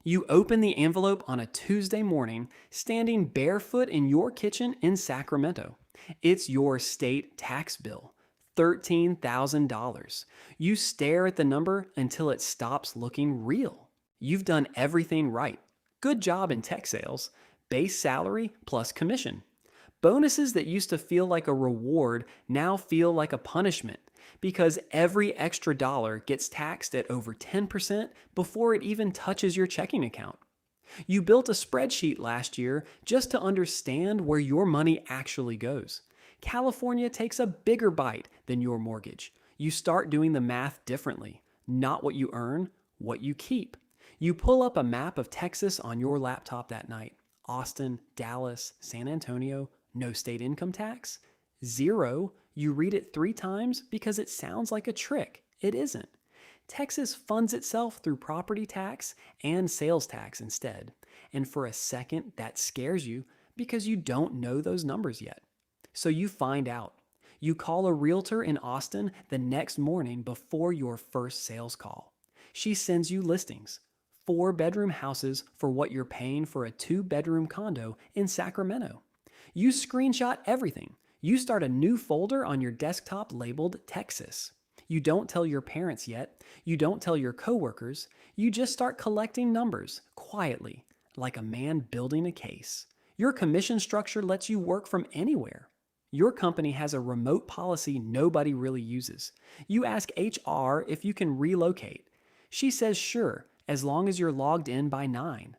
You open the envelope on a Tuesday morning, standing barefoot in your kitchen in Sacramento. It's your state tax bill, $13,000. You stare at the number until it stops looking real. You've done everything right. Good job in tech sales, base salary plus commission. Bonuses that used to feel like a reward now feel like a punishment because every extra dollar gets taxed at over 10% before it even touches your checking account. You built a spreadsheet last year just to understand where your money actually goes. California takes a bigger bite than your mortgage. You start doing the math differently. Not what you earn, what you keep. You pull up a map of Texas on your laptop that night. Austin, Dallas, San Antonio, no state income tax? Zero. You read it 3 times because it sounds like a trick. It isn't. Texas funds itself through property tax and sales tax instead. And for a second, that scares you because you don't know those numbers yet. So you find out. You call a realtor in Austin the next morning before your first sales call. She sends you listings. 4-bedroom houses for what you're paying for a 2-bedroom condo in Sacramento. You screenshot everything. You start a new folder on your desktop labeled Texas. You don't tell your parents yet. You don't tell your coworkers. You just start collecting numbers quietly, like a man building a case. Your commission structure lets you work from anywhere. Your company has a remote policy nobody really uses. You ask HR if you can relocate. She says sure, as long as you're logged in by 9.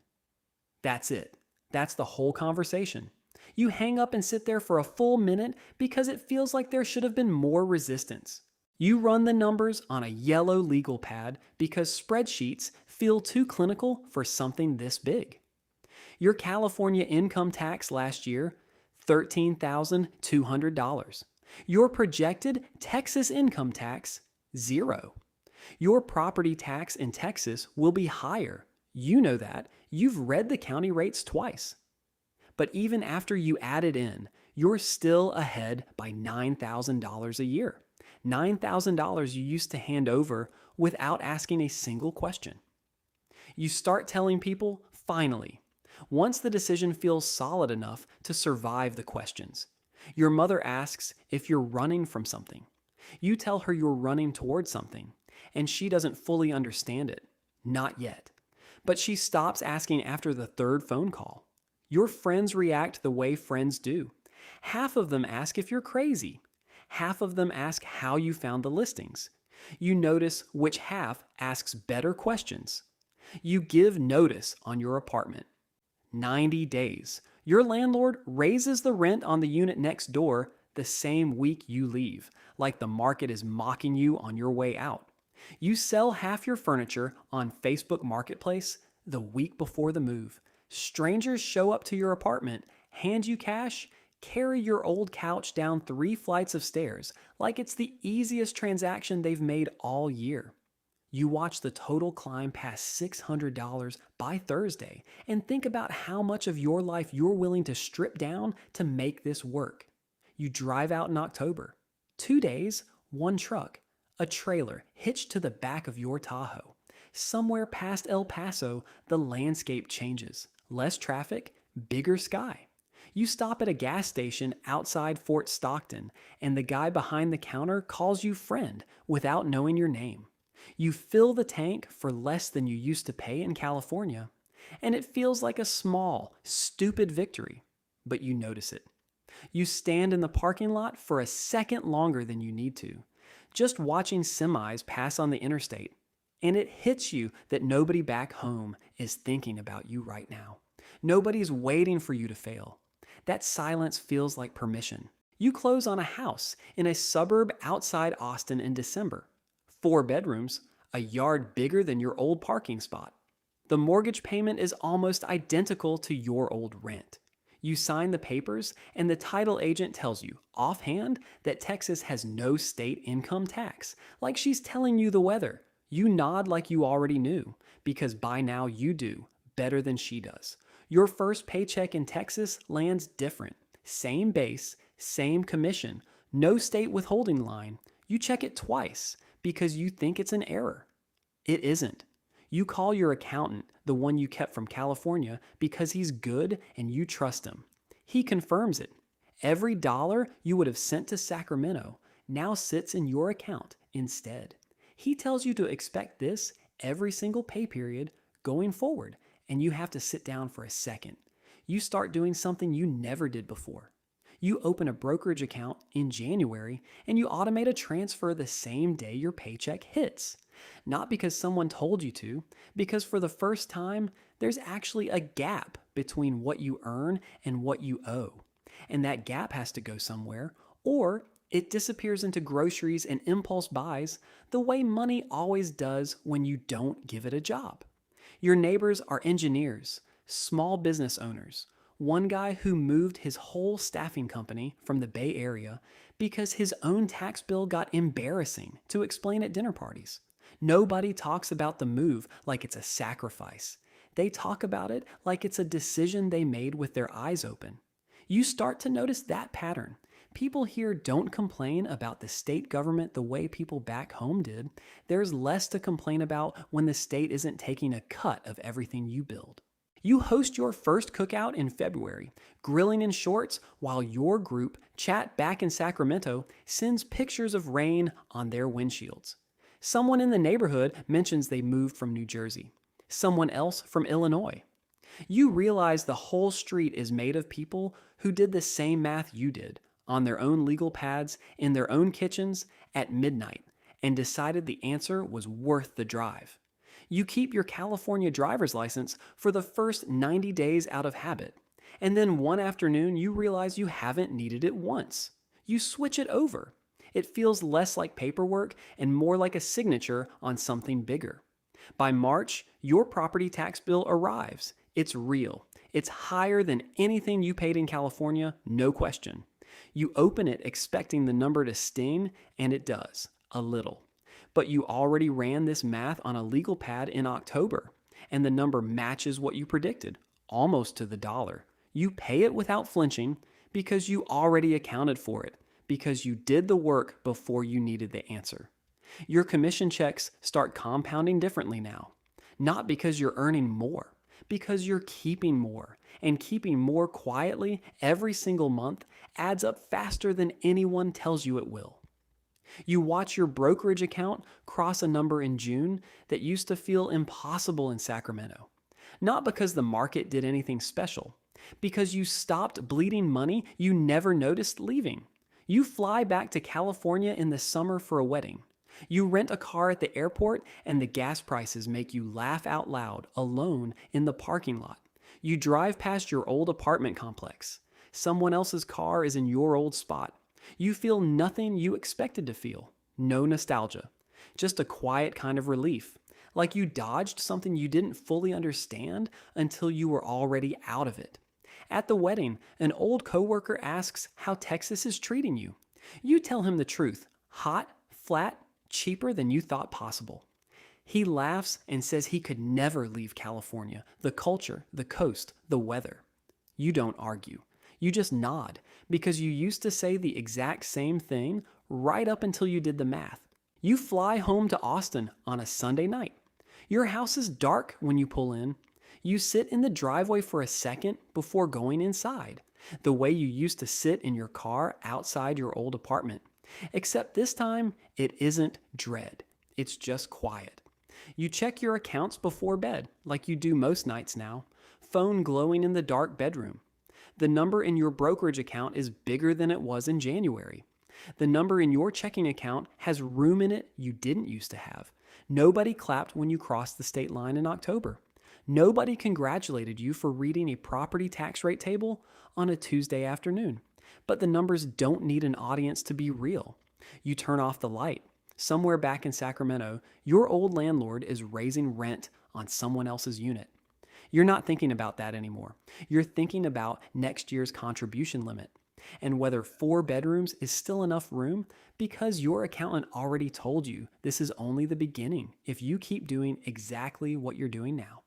That's it. That's the whole conversation. You hang up and sit there for a full minute because it feels like there should have been more resistance. You run the numbers on a yellow legal pad because spreadsheets feel too clinical for something this big. Your California income tax last year, $13,200. Your projected Texas income tax, 0. Your property tax in Texas will be higher. You know that. You've read the county rates twice. But even after you add it in, you're still ahead by $9,000 a year. $9,000 you used to hand over without asking a single question. You start telling people, finally, once the decision feels solid enough to survive the questions. Your mother asks if you're running from something. You tell her you're running towards something, and she doesn't fully understand it. Not yet. But she stops asking after the 3rd phone call. Your friends react the way friends do. Half of them ask if you're crazy. Half of them ask how you found the listings. You notice which half asks better questions. You give notice on your apartment. 90 days. Your landlord raises the rent on the unit next door the same week you leave, like the market is mocking you on your way out. You sell half your furniture on Facebook Marketplace the week before the move. Strangers show up to your apartment, hand you cash, carry your old couch down 3 flights of stairs like it's the easiest transaction they've made all year. You watch the total climb past $600 by Thursday and think about how much of your life you're willing to strip down to make this work. You drive out in October. 2 days, 1 truck, a trailer hitched to the back of your Tahoe. Somewhere past El Paso, the landscape changes. Less traffic, bigger sky. You stop at a gas station outside Fort Stockton, and the guy behind the counter calls you friend without knowing your name. You fill the tank for less than you used to pay in California, and it feels like a small, stupid victory, but you notice it. You stand in the parking lot for a second longer than you need to, just watching semis pass on the interstate, and it hits you that nobody back home is thinking about you right now. Nobody's waiting for you to fail. That silence feels like permission. You close on a house in a suburb outside Austin in December. 4 bedrooms, a yard bigger than your old parking spot. The mortgage payment is almost identical to your old rent. You sign the papers, and the title agent tells you, offhand, that Texas has no state income tax, like she's telling you the weather. You nod like you already knew, because by now you do, better than she does. Your first paycheck in Texas lands different. Same base, same commission, no state withholding line. You check it twice because you think it's an error. It isn't. You call your accountant, the one you kept from California, because he's good and you trust him. He confirms it. Every dollar you would have sent to Sacramento now sits in your account instead. He tells you to expect this every single pay period going forward, and you have to sit down for a second. You start doing something you never did before. You open a brokerage account in January and you automate a transfer the same day your paycheck hits. Not because someone told you to, because for the first time, there's actually a gap between what you earn and what you owe. And that gap has to go somewhere, or it disappears into groceries and impulse buys the way money always does when you don't give it a job. Your neighbors are engineers, small business owners. One guy who moved his whole staffing company from the Bay Area because his own tax bill got embarrassing to explain at dinner parties. Nobody talks about the move like it's a sacrifice. They talk about it like it's a decision they made with their eyes open. You start to notice that pattern. People here don't complain about the state government the way people back home did. There's less to complain about when the state isn't taking a cut of everything you build. You host your first cookout in February, grilling in shorts while your group chat back in Sacramento sends pictures of rain on their windshields. Someone in the neighborhood mentions they moved from New Jersey. Someone else from Illinois. You realize the whole street is made of people who did the same math you did, on their own legal pads, in their own kitchens, at midnight, and decided the answer was worth the drive. You keep your California driver's license for the first 90 days out of habit, and then one afternoon you realize you haven't needed it once. You switch it over. It feels less like paperwork and more like a signature on something bigger. By March, your property tax bill arrives. It's real. It's higher than anything you paid in California, no question. You open it expecting the number to sting, and it does, a little. But you already ran this math on a legal pad in October, and the number matches what you predicted, almost to the dollar. You pay it without flinching because you already accounted for it, because you did the work before you needed the answer. Your commission checks start compounding differently now, not because you're earning more, because you're keeping more, and keeping more quietly every single month adds up faster than anyone tells you it will. You watch your brokerage account cross a number in June that used to feel impossible in Sacramento. Not because the market did anything special, because you stopped bleeding money you never noticed leaving. You fly back to California in the summer for a wedding. You rent a car at the airport and the gas prices make you laugh out loud alone in the parking lot. You drive past your old apartment complex. Someone else's car is in your old spot. You feel nothing you expected to feel. No nostalgia. Just a quiet kind of relief. Like you dodged something you didn't fully understand until you were already out of it. At the wedding, an old coworker asks how Texas is treating you. You tell him the truth. Hot, flat, cheaper than you thought possible. He laughs and says he could never leave California, the culture, the coast, the weather. You don't argue. You just nod because you used to say the exact same thing right up until you did the math. You fly home to Austin on a Sunday night. Your house is dark when you pull in. You sit in the driveway for a second before going inside, the way you used to sit in your car outside your old apartment. Except this time, it isn't dread. It's just quiet. You check your accounts before bed, like you do most nights now, phone glowing in the dark bedroom. The number in your brokerage account is bigger than it was in January. The number in your checking account has room in it you didn't used to have. Nobody clapped when you crossed the state line in October. Nobody congratulated you for reading a property tax rate table on a Tuesday afternoon. But the numbers don't need an audience to be real. You turn off the light. Somewhere back in Sacramento, your old landlord is raising rent on someone else's unit. You're not thinking about that anymore. You're thinking about next year's contribution limit and whether 4 bedrooms is still enough room because your accountant already told you this is only the beginning if you keep doing exactly what you're doing now.